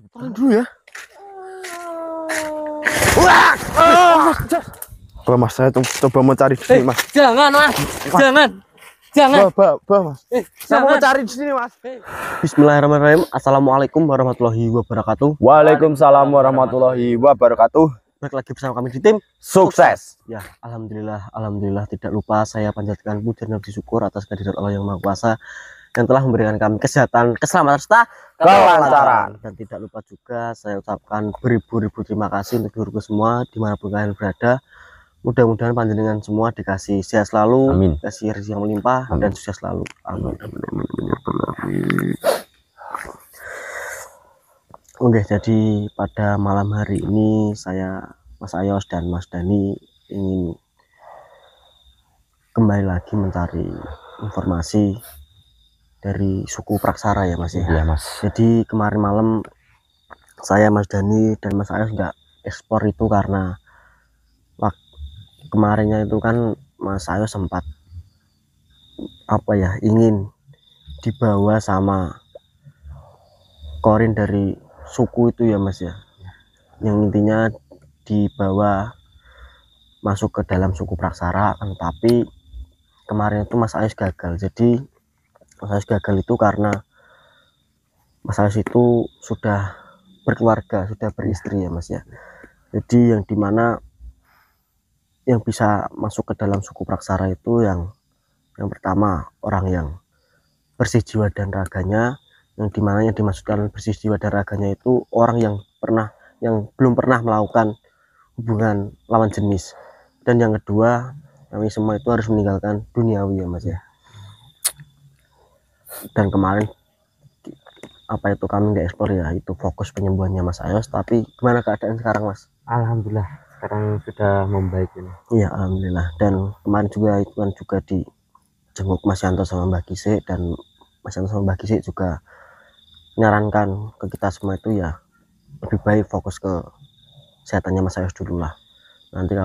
Tahan dulu ya. Wah! Oh, Mas, saya coba mau cari di sini, Mas. Jangan, Mas. Jangan. Jangan. Mas. Saya mau cari di sini, Mas. Bismillahirrahmanirrahim. Assalamualaikum warahmatullahi wabarakatuh. Waalaikumsalam warahmatullahi wabarakatuh. Balik lagi bersama kami di tim Sukses. Ya, alhamdulillah tidak lupa saya panjatkan puji dan puji syukur atas kehadirat Allah yang Maha Kuasa yang telah memberikan kami kesehatan, keselamatan serta kelancaran. Dan tidak lupa juga saya ucapkan beribu-ribu terima kasih untuk guruku semua dimanapun kalian berada. Mudah-mudahan panjenengan semua dikasih sehat selalu, Amin. Kasih rezeki yang melimpah, dan sukses selalu. Amin. Oke, jadi pada malam hari ini saya, Mas Ayos dan Mas Dani ingin kembali lagi mencari informasi dari suku Praksara ya Mas ya. Iya, Mas. Jadi kemarin malam saya, Mas Dani dan Mas Ayos nggak ekspor itu karena kemarinnya itu kan Mas Ayos sempat ingin dibawa sama korin dari suku itu ya Mas ya, yang intinya dibawa masuk ke dalam suku Praksara kan, tapi kemarin itu Mas Ayos gagal. Jadi Mas Ayos gagal itu karena Mas Ayos itu sudah berkeluarga, sudah beristri ya Mas ya. Jadi yang dimana yang bisa masuk ke dalam suku Praksara itu yang pertama orang yang bersih jiwa dan raganya, yang dimana yang dimaksudkan bersih jiwa dan raganya itu orang yang belum pernah melakukan hubungan lawan jenis, dan yang kedua kami semua itu harus meninggalkan duniawi ya Mas ya. Dan kemarin kami nggak ekspor ya, itu fokus penyembuhannya Mas Ayos. Tapi gimana keadaan sekarang Mas? Alhamdulillah sekarang sudah membaik ini. Iya alhamdulillah. Dan kemarin juga itu kan juga dijenguk Mas Yanto sama Mbak Gise, dan Mas Yanto sama Mbak Gise juga menyarankan ke kita semua itu ya lebih baik fokus ke kesehatannya Mas Ayos dulu lah. Nanti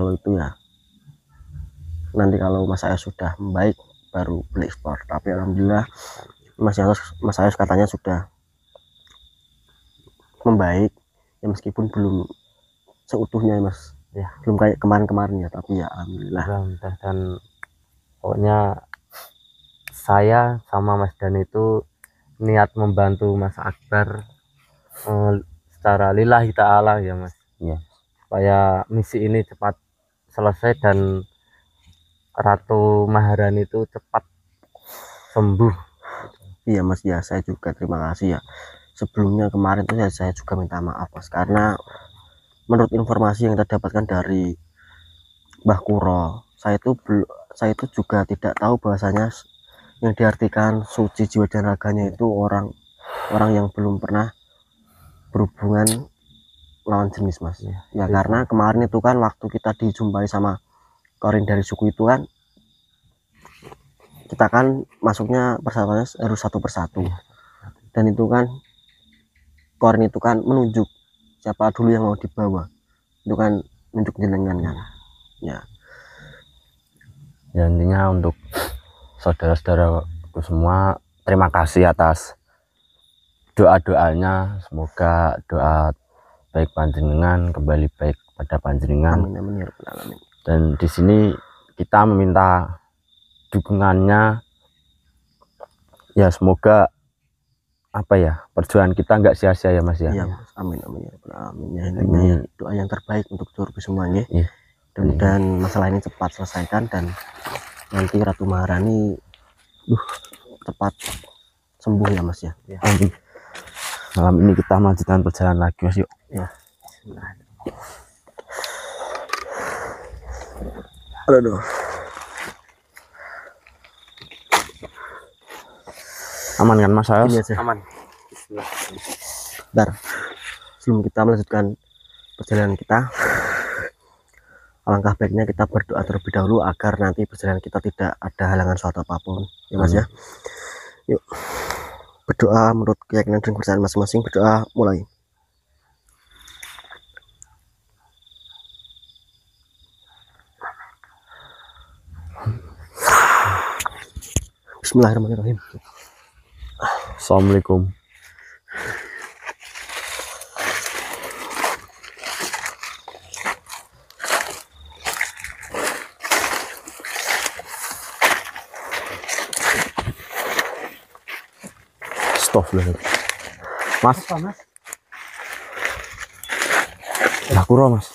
kalau Mas Ayos sudah membaik baru beli ekspor. Tapi alhamdulillah Mas Ayos katanya sudah membaik ya, meskipun belum seutuhnya Mas ya, belum kayak kemarin ya, tapi ya alhamdulillah. Dan pokoknya saya sama Mas Dan itu niat membantu Mas Akbar secara lillahi ta'ala ya Mas ya, supaya misi ini cepat selesai dan Ratu Maharani itu cepat sembuh. Iya Mas ya, saya juga terima kasih ya. Sebelumnya kemarin tuh saya juga minta maaf Mas, karena menurut informasi yang kita dapatkan dari Mbah Kuro, saya itu juga tidak tahu bahwasanya yang diartikan suci jiwa dan raganya itu orang yang belum pernah berhubungan lawan jenis Mas ya. Karena kemarin itu kan waktu kita dijumpai sama korin dari suku itu kan, kita kan masuknya persatuannya harus satu persatu, dan itu kan korin itu kan menunjuk siapa dulu yang mau dibawa, itu kan menunjuk jenengan kan ya. Ya intinya untuk saudara-saudaraku semua, terima kasih atas doa-doanya. Semoga doa baik panjenengan kembali baik pada panjenengan. Amin, amin, ya Rabbal alamin. Dan di sini kita meminta dukungannya ya, semoga perjuangan kita nggak sia-sia ya Mas ya. Iya Mas, amin, amin, ya Rabbal alamin. Ya, ini doa yang terbaik untuk seluruh semuanya. Dan masalah ini cepat selesaikan, dan nanti Ratu Maharani cepat sembuh ya Mas ya. Amin. Malam ini kita melanjutkan perjalanan lagi Mas, yuk. Ya. Aduh. Aman kan Mas Ayos? Iya, aman. Bentar, sebelum kita melanjutkan perjalanan kita, alangkah baiknya kita berdoa terlebih dahulu agar nanti perjalanan kita tidak ada halangan suatu apapun ya Mas ya. Yuk berdoa menurut keyakinan dan kepercayaan masing-masing. Berdoa mulai. Bismillahirrahmanirrahim. Assalamualaikum. Astagfirullah. Mas, Apa, Mas? Sakura mas.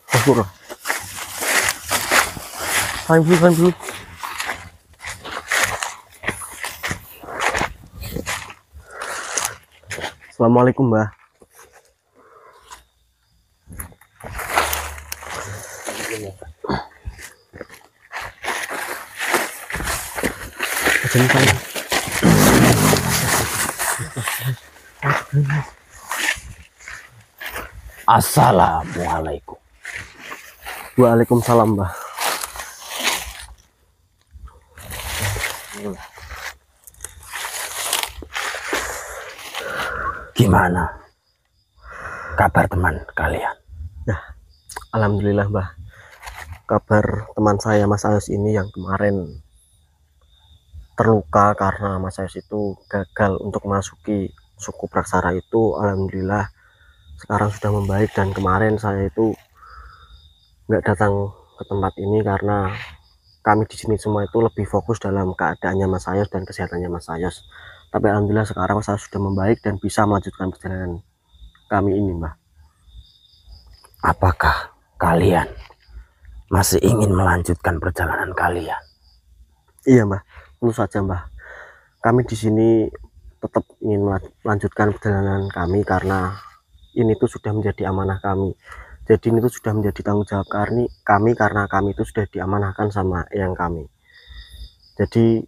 Sakura. Salim dulu. Assalamualaikum, Mbah. Assalamualaikum. Waalaikumsalam, Mbah. Gimana kabar teman kalian? Ya, alhamdulillah, Mbah. Kabar teman saya Mas Ayos ini yang kemarin terluka karena Mas Ayos itu gagal untuk memasuki suku Praksara itu, alhamdulillah sekarang sudah membaik. Dan kemarin saya itu nggak datang ke tempat ini karena kami di sini semua itu lebih fokus dalam keadaannya Mas Ayos dan kesehatannya Mas Ayos. Tapi alhamdulillah sekarang Mas Ayos sudah membaik dan bisa melanjutkan perjalanan kami ini, Mbah. Apakah kalian masih ingin melanjutkan perjalanan kalian? Iya, Mbah, tentu saja, Mbah. Kami di sini tetap ingin melanjutkan perjalanan kami karena ini tuh sudah menjadi amanah kami. Jadi ini tuh sudah menjadi tanggung jawab kami karena kami itu sudah diamanahkan sama eyang kami. Jadi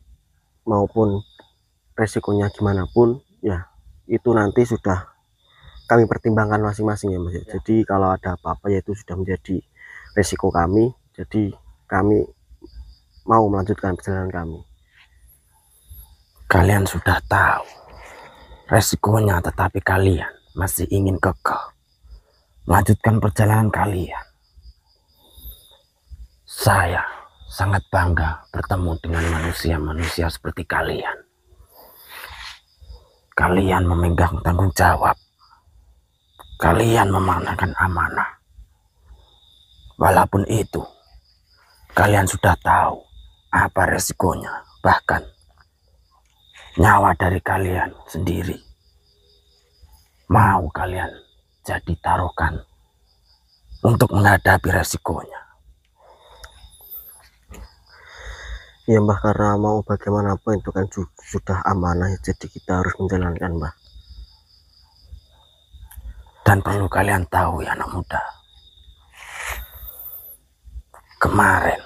maupun resikonya gimana pun ya itu nanti sudah kami pertimbangkan masing-masing ya, Mas. Jadi kalau ada apa-apa ya itu sudah menjadi resiko kami. Jadi kami mau melanjutkan perjalanan kami. Kalian sudah tahu resikonya, tetapi kalian masih ingin kekeh melanjutkan perjalanan kalian. Saya sangat bangga bertemu dengan manusia-manusia seperti kalian. Kalian memegang tanggung jawab. Kalian memaknakan amanah. Walaupun itu, kalian sudah tahu apa resikonya. Bahkan nyawa dari kalian sendiri mau kalian jadi taruhkan untuk menghadapi resikonya. Ya, Mbah, karena mau bagaimanapun itu kan sudah amanah, jadi kita harus menjalankan, Mbah. Dan perlu kalian tahu ya anak muda, kemarin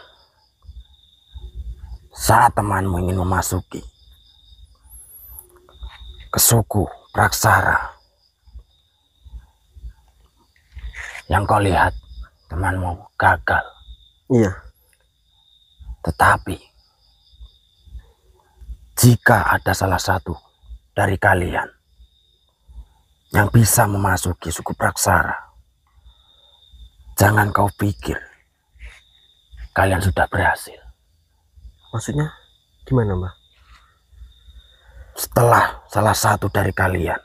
saat temanmu ingin memasuki ke suku Praksara, yang kau lihat temanmu gagal. Iya. Tetapi jika ada salah satu dari kalian yang bisa memasuki suku Praksara, jangan kau pikir kalian sudah berhasil. Maksudnya gimana, Mbah? Setelah salah satu dari kalian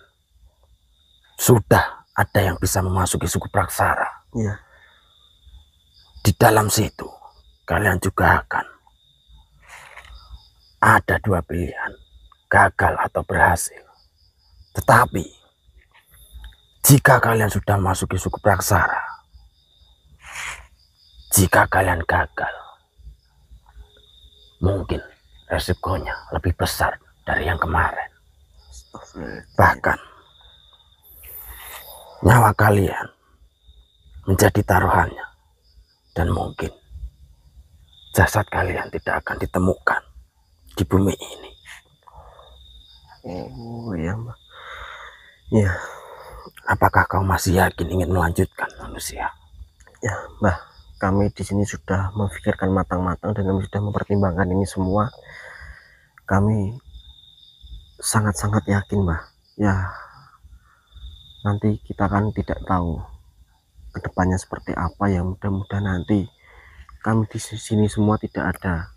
sudah ada yang bisa memasuki suku Praksara, Iya. di dalam situ kalian juga akan ada dua pilihan, gagal atau berhasil. Tetapi jika kalian sudah masuki suku Praksara, jika kalian gagal, mungkin resikonya lebih besar dari yang kemarin. Bahkan nyawa kalian menjadi taruhannya, dan mungkin jasad kalian tidak akan ditemukan di bumi ini. Oh iya, Mbah. Iya. Apakah kau masih yakin ingin melanjutkan manusia? Ya, Mbah, kami di sini sudah memikirkan matang-matang dan kami sudah mempertimbangkan ini semua. Kami sangat-sangat yakin, Mbah. Ya, nanti kita kan tidak tahu kedepannya seperti apa ya. Mudah-mudahan nanti kami di sini semua tidak ada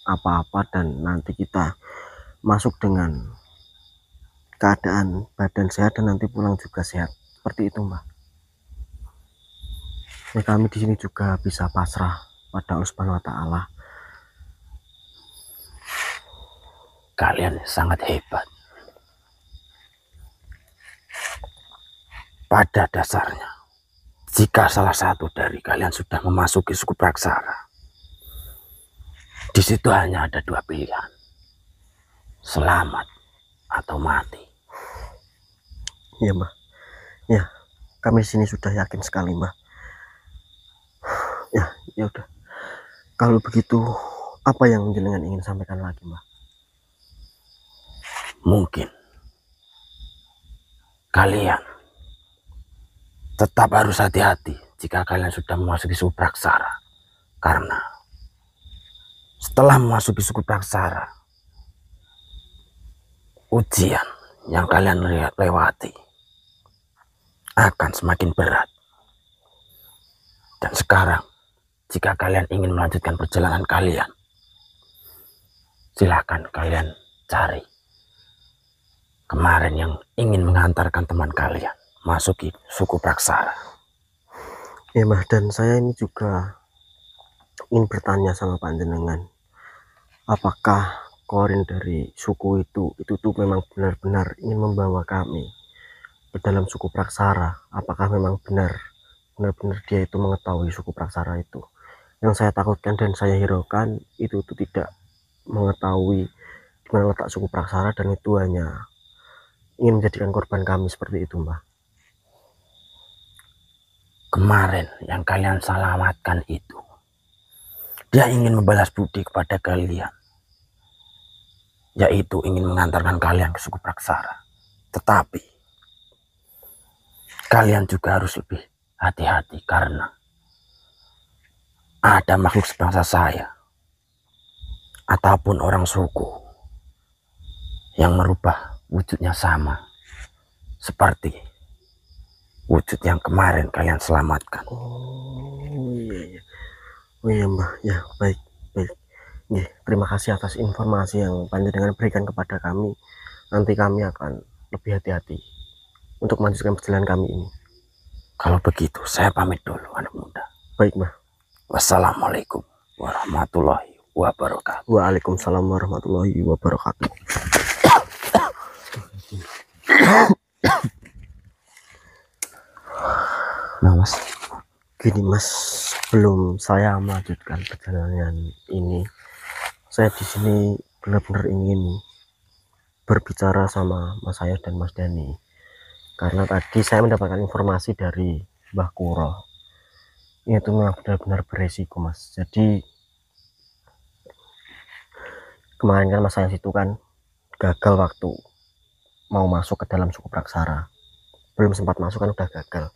apa-apa dan nanti kita masuk dengan keadaan badan sehat dan nanti pulang juga sehat. Seperti itu, Mbah. Ya, kami di sini juga bisa pasrah pada Allah Subhanahu wa Ta'ala. kalian sangat hebat. Pada dasarnya, jika salah satu dari kalian sudah memasuki suku Praksara, di situ hanya ada dua pilihan, selamat atau mati. Iya Mbah, ya kami di sini sudah yakin sekali Mbah. Ya udah, kalau begitu apa yang jenengan ingin sampaikan lagi Mbah? Mungkin kalian tetap harus hati-hati jika kalian sudah memasuki suku Praksara, karena setelah memasuki suku Praksara, ujian yang kalian lewati akan semakin berat. Dan sekarang, jika kalian ingin melanjutkan perjalanan kalian, silahkan kalian cari kemarin yang ingin mengantarkan teman kalian masuki suku Praksara. Ya Mbah, dan saya ini juga ingin bertanya sama panjenengan, apakah korin dari suku itu tuh memang benar-benar ingin membawa kami ke dalam suku Praksara? Apakah memang benar-benar dia itu mengetahui suku Praksara itu? Yang saya takutkan dan saya hiraukan itu tidak mengetahui di mana letak suku Praksara, dan itu hanya ingin menjadikan korban kami seperti itu Mbah. Kemarin yang kalian selamatkan itu, dia ingin membalas budi kepada kalian, yaitu ingin mengantarkan kalian ke suku Praksara. Tetapi kalian juga harus lebih hati-hati, karena ada makhluk sebangsa saya ataupun orang suku yang merubah wujudnya sama seperti wujud yang kemarin kalian selamatkan. Oh iya Mbah, ya baik. Ya, terima kasih atas informasi yang panjenengan berikan kepada kami. Nanti kami akan lebih hati-hati untuk melanjutkan perjalanan kami ini. Kalau begitu saya pamit dulu anak muda. Baik Mbah. Wassalamualaikum warahmatullahi wabarakatuh. Waalaikumsalam warahmatullahi wabarakatuh. Nah Mas, Gini Mas, sebelum saya melanjutkan perjalanan ini, saya di sini benar-benar ingin berbicara sama Mas saya dan Mas Dani, karena tadi saya mendapatkan informasi dari Mbah Kuro. Itu memang benar-benar beresiko Mas. Jadi kemarin kan Mas saya situ kan gagal waktu mau masuk ke dalam suku Praksara, belum sempat masuk kan udah gagal.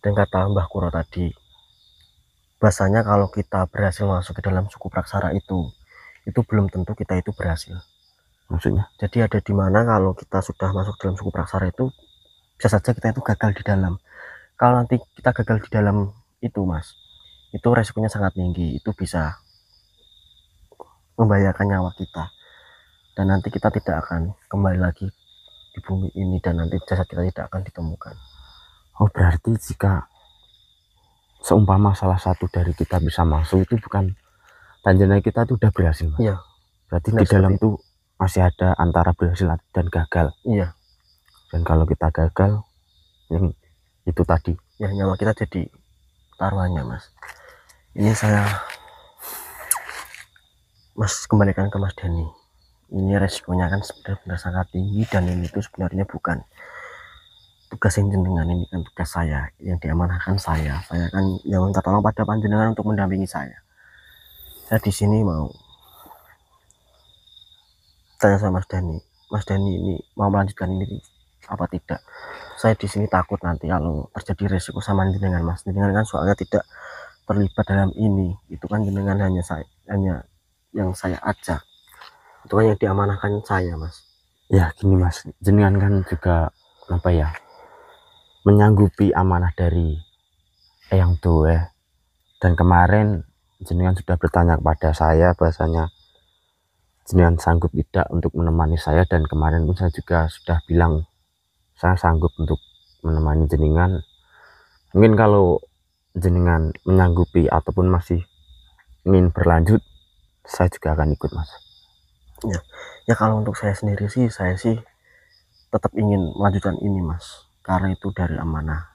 Dan kata Mbah Kuro tadi, bahasanya kalau kita berhasil masuk ke dalam suku Praksara itu belum tentu kita itu berhasil. maksudnya? Jadi ada di mana kalau kita sudah masuk dalam suku Praksara itu bisa saja kita itu gagal di dalam. Kalau nanti kita gagal di dalam itu Mas, itu resikonya sangat tinggi, itu bisa membahayakan nyawa kita, dan nanti kita tidak akan kembali lagi di bumi ini, dan nanti jasad kita tidak akan ditemukan. Oh berarti jika seumpama salah satu dari kita bisa masuk, itu bukan tandanya kita itu udah berhasil Mas? Iya. Berarti di dalam tuh masih ada antara berhasil dan gagal. Iya. Dan kalau kita gagal, yang itu tadi, ya nyawa kita jadi taruhannya Mas. Ini saya Mas kembalikan ke Mas Dani. Ini resikonya kan benar-benar sangat tinggi, dan ini tuh sebenarnya bukan tugas yang jenengan, ini kan tugas saya yang diamanahkan. Saya kan yang minta tolong pada panjenengan untuk mendampingi saya. Saya di sini mau tanya sama Mas Dani. Mas Dani ini mau melanjutkan ini apa tidak? Saya di sini takut nanti kalau terjadi resiko sama jenengan Mas. Jenengan kan soalnya tidak terlibat dalam ini. Itu kan jenengan hanya yang saya ajak. Itu kan yang diamanahkan saya Mas. ya gini Mas, jenengan kan juga apa ya, menyanggupi amanah dari Eyang Doe. Dan kemarin jenengan sudah bertanya kepada saya bahasanya jenengan sanggup tidak untuk menemani saya, dan kemarin pun saya juga sudah bilang saya sanggup untuk menemani jenengan. Mungkin kalau jenengan menyanggupi ataupun masih ingin berlanjut, saya juga akan ikut Mas. Ya kalau untuk saya sendiri sih, saya sih tetap ingin melanjutkan ini Mas, karena itu dari amanah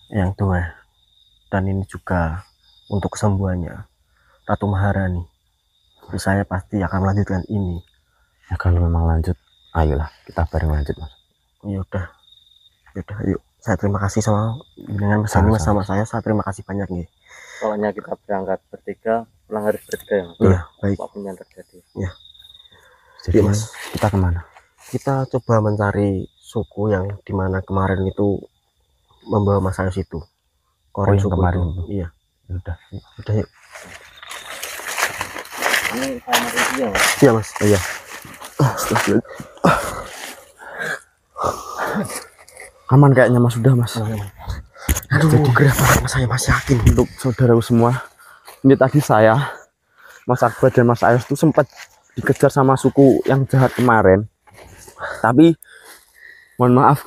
yang tua, dan ini juga untuk kesembuhannya Ratu Maharani. Jadi saya pasti akan melanjutkan ini. Ya kalau memang lanjut, ayolah kita bareng lanjut Mas. Ya udah, yuk. Saya terima kasih sama dengan Mas Hani, Mas, sama saya terima kasih banyak nih. Soalnya kita berangkat bertiga, pulang harus bertiga ya. Iya, baik. Apapun yang terjadi. Ya. Jadi Mas, kita kemana? kita coba mencari suku yang dimana kemarin itu membawa Mas Ayos itu. Korin yang suku kemarin itu. itu. Iya. Udah yuk. Ini sama itu ya. Iya Mas. Iya. Aman kayaknya Mas, sudah Mas. Aduh, jadi gerah banget Mas, saya masih yakin. Untuk saudaraku semua, ini tadi saya, Mas Akbar dan Mas Ayos itu sempat dikejar sama suku yang jahat kemarin. Tapi mohon maaf,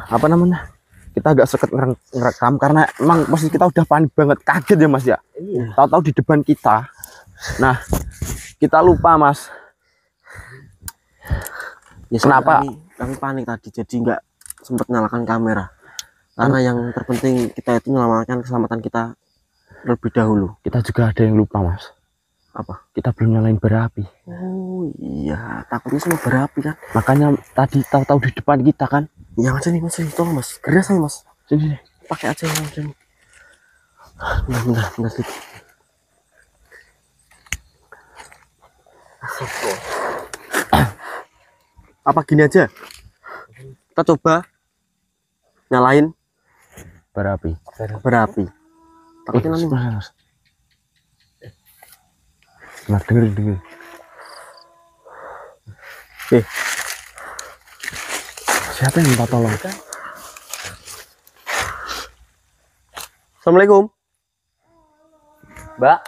apa namanya, kita agak seket ngerekam karena emang pasti kita udah panik banget, kaget ya Mas ya. Tahu-tahu di depan kita. Nah, kita lupa Mas. Ya, kenapa? Kami panik tadi, jadi nggak sempat nyalakan kamera. Karena yang terpenting kita itu menyelamatkan keselamatan kita lebih dahulu. Kita juga ada yang lupa Mas. Apa? Kita belum nyalain bara api. Oh iya, takutnya semua berapi kan. Makanya tadi tahu-tahu di depan kita kan. Yang aja nih Mas, tolong Mas, gerak saya Mas. Sini. Pakai aja yang aja nih. Bentar sedikit. Apa gini aja? Kita coba nyalain Bara api. berapi. Takutnya nanti Mas. Mas dengerin. Siapa yang minta tolong? Assalamualaikum. Mbak.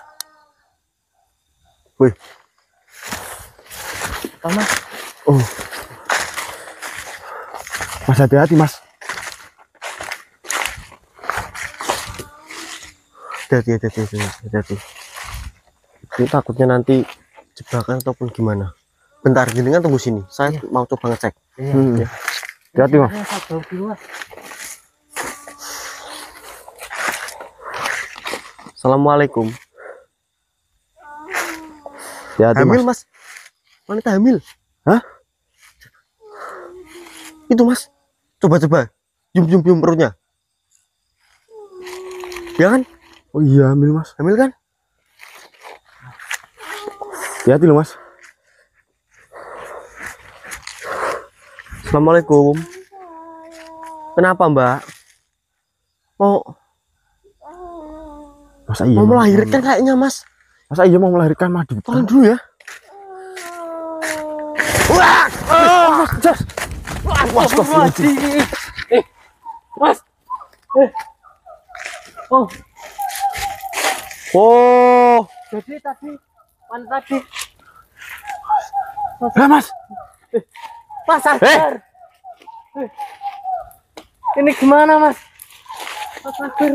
Wih. Mas. Oh. Mas hati-hati Mas. Hati-hati. Ini takutnya nanti jebakan ataupun gimana. Bentar, jenengan tunggu sini. Saya mau coba ngecek. Ya. Hati-hati Mas. Assalamualaikum. Hati-hati Hamil Mas. Mas. Wanita hamil. Hah? Itu Mas. Coba. Cium perutnya. Ya kan? Oh iya hamil Mas. Hamil kan? Hati-hati loh Mas. Assalamualaikum. Kenapa Mbak? Masa iya Mau melahirkan kayaknya Mas. Masa iya mau melahirkan madu? Tolong dulu ya. Wah! Mas, jas. Astagfirullahaladzim. Mas. Oh. Jadi tadi, tadi. Mas. Mas Akbar. Ini gimana Mas? Mas Akbar.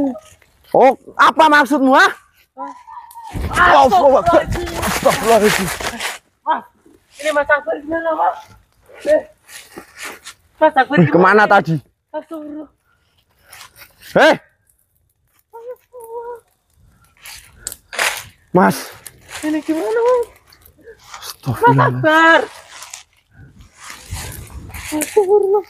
Oh, apa maksudmu ah? Astagfirullahaladzim. Astagfirullahaladzim. Mas, ini Mas Akbar gimana Mas? Mas Akbar gimana? Kemana tadi? Astagfirullah. Mas. Ini gimana Mas? Mas Astagfirullah. Akbar. Astagfirullah.